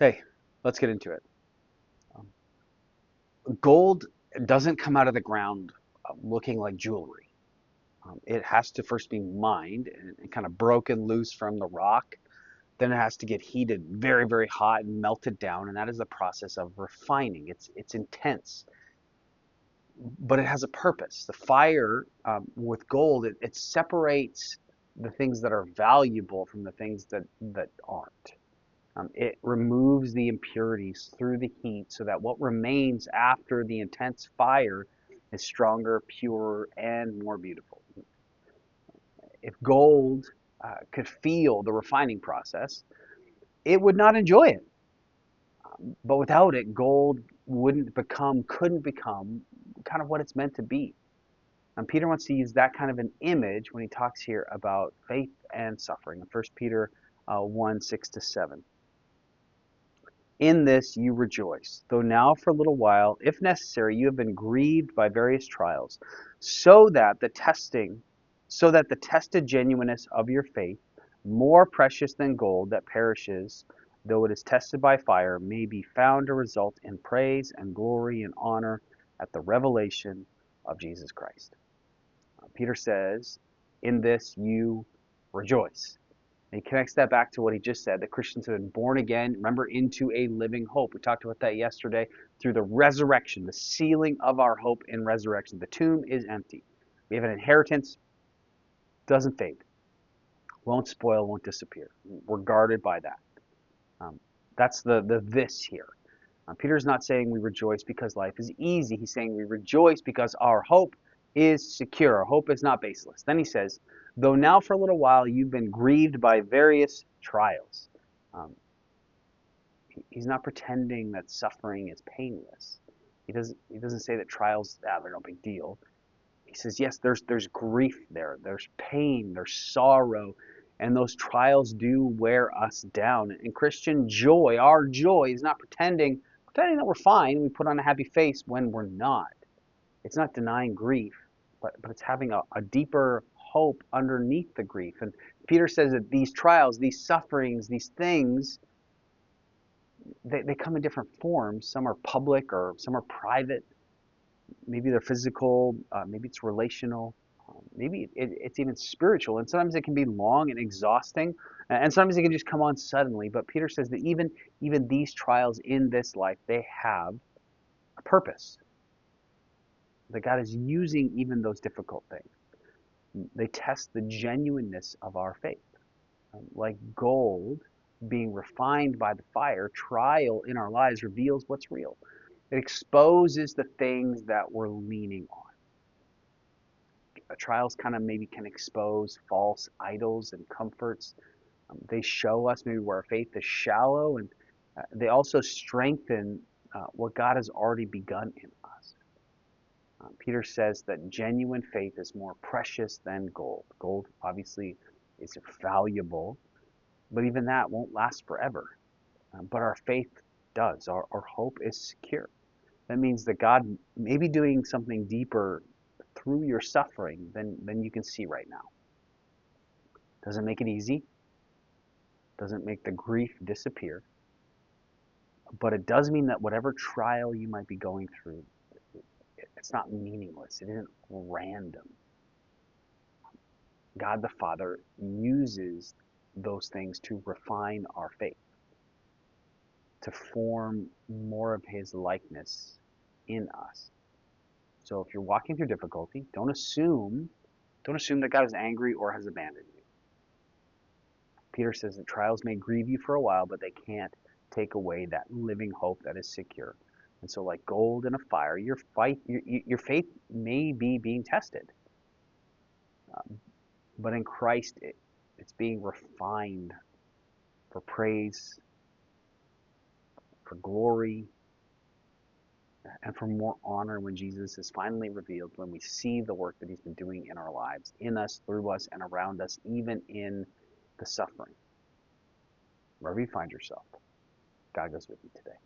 Hey, let's get into it. Um, Gold doesn't come out of the ground looking like jewelry. It has to first be mined and kind of broken loose from the rock. Then it has to get heated very, very hot and melted down, and that is the process of refining. It's intense, but it has a purpose. The fire with gold, it separates the things that are valuable from the things that aren't. It removes the impurities through the heat so that what remains after the intense fire is stronger, purer, and more beautiful. If gold could feel the refining process, it would not enjoy it. But without it, gold couldn't become kind of what it's meant to be. And Peter wants to use that kind of an image when he talks here about faith and suffering in 1 Peter 1, 6 to 7. In this you rejoice, though now for a little while, if necessary, you have been grieved by various trials, so that the tested genuineness of your faith, more precious than gold that perishes, though it is tested by fire, may be found to result in praise and glory and honor at the revelation of Jesus Christ. Peter says, in this you rejoice. And he connects that back to what he just said, that Christians have been born again, remember, into a living hope. We talked about that yesterday through the resurrection, the sealing of our hope in resurrection. The tomb is empty. We have an inheritance, doesn't fade, won't spoil, won't disappear. We're guarded by that. That's the this here. Peter's not saying we rejoice because life is easy. He's saying we rejoice because our hope is secure. Our hope is not baseless. Then he says, though now for a little while you've been grieved by various trials. Um, he's not pretending that suffering is painless. He doesn't say that trials, they're no big deal. He says, yes, there's grief there. There's pain. There's sorrow. And those trials do wear us down. And Christian joy, our joy, is not pretending that we're fine. We put on a happy face when we're not. It's not denying grief, but it's having a deeper hope underneath the grief. And Peter says that these trials, these sufferings, these things, they come in different forms. Some are public or some are private. Maybe they're physical, maybe it's relational, maybe it's even spiritual. And sometimes it can be long and exhausting, and sometimes it can just come on suddenly. But Peter says that even these trials in this life, they have a purpose. That God is using even those difficult things. They test the genuineness of our faith. Like gold being refined by the fire, trial in our lives reveals what's real. It exposes the things that we're leaning on. Trials kind of maybe can expose false idols and comforts. They show us maybe where our faith is shallow, and they also strengthen what God has already begun in us. Peter says that genuine faith is more precious than gold. Gold obviously is valuable, but even that won't last forever. But our faith does. Our hope is secure. That means that God may be doing something deeper through your suffering than you can see right now. Doesn't make it easy. Doesn't make the grief disappear. But it does mean that whatever trial you might be going through, it's not meaningless. It isn't random. God the Father uses those things to refine our faith, to form more of His likeness in us. So if you're walking through difficulty, don't assume that God is angry or has abandoned you. Peter says that trials may grieve you for a while, but they can't take away that living hope that is secure. And so like gold in a fire, your faith may be being tested. But in Christ, it's being refined for praise, for glory, and for more honor when Jesus is finally revealed, when we see the work that He's been doing in our lives, in us, through us, and around us, even in the suffering. Wherever you find yourself, God goes with you today.